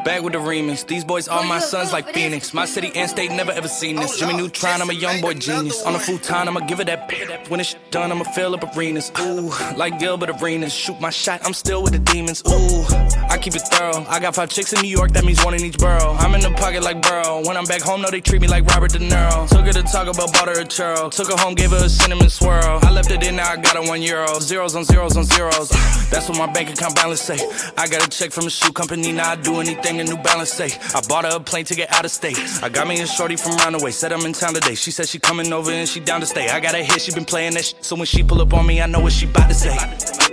Back with the remix. These boys are my sons like Phoenix. My city and state never ever seen this. Jimmy Neutron, I'm a young boy genius. On a futon, I'ma give it that. When it's done, I'ma fill up arenas. Ooh, like Gilbert Arenas. Shoot my shot, I'm still with the demons. Ooh, I keep it thorough. I got 5 chicks in New York, that means 1 in each borough. I'm in the pocket like Burrow. When I'm back home, no, they treat me like Robert De Niro. Took her to Taco Bell, bought her a churro. Took her home, gave her a cinnamon swirl. I left it in, now I got her €1. Zeros on zeros on zeros. That's what my bank account balance say. I got a check from a shoe company, now I do anything a New Balance say. I bought her a plane ticket out of state. I got me a shorty from Roundaway, said I'm in town today. She said she coming over and she down to stay. I got a hit, she been playing that shit. So when she pull up on me, I know what she bout to say.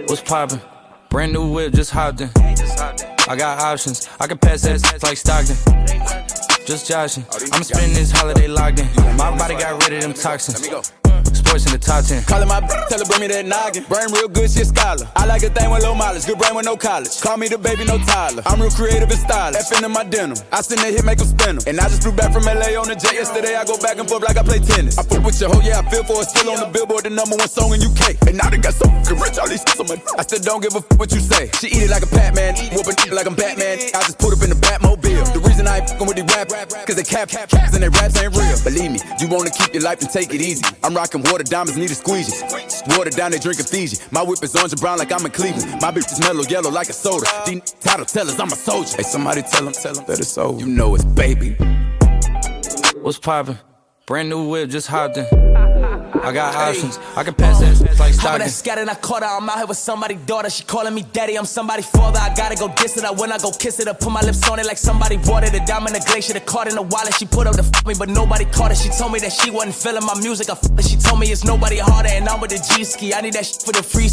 What's poppin'? Brand new whip, just hopped in. I got options, I can pass that like Stockton. Just joshing, I'm spending this holiday locked in. My body got rid of them toxins. Sports in the top 10. Callin' my tell her bring me that noggin. Brain real good, she a scholar. I like a thing with low mileage, good brain with no college. Call me the baby, no Tyler. I'm real creative and stylish. F in my denim. I send that hit, make them spin 'em. And I just flew back from LA on the jet yesterday. I go back and forth like I play tennis. I fuck with your hoe, yeah, I feel for it. Still on the Billboard, the #1 song in UK. And now they got so fucking rich, all these so much. I still don't give a fuck what you say. She eat it like a Pac-Man, whooping like I'm Batman. I just put up in the Batmobile. The reason I ain't fucking with these rap, cause they cap and their raps ain't real. Believe me, you wanna keep your life and take it easy. I'm rocking water diamonds, need a squeegee. Water down, they drinking Fiji. My whip is orange and brown like I'm in Cleveland. My bitch is mellow yellow like a soda. These title tellers, I'm a soldier. Hey, somebody tell them that it's over. You know it's baby. What's poppin'? Brand new whip, just hopped in. I got options, I can pass that like Stockton. I'm scattered, I caught her, I'm out here with somebody's daughter. She calling me daddy, I'm somebody's father. I gotta go diss it, when I go kiss it, I put my lips on it like somebody watered it. Diamond, the glacier, the card in the wallet. She put up to me, but nobody caught it. She told me that she wasn't feeling my music, I it. She told me it's nobody harder, and I'm with the G-ski. I need that for the free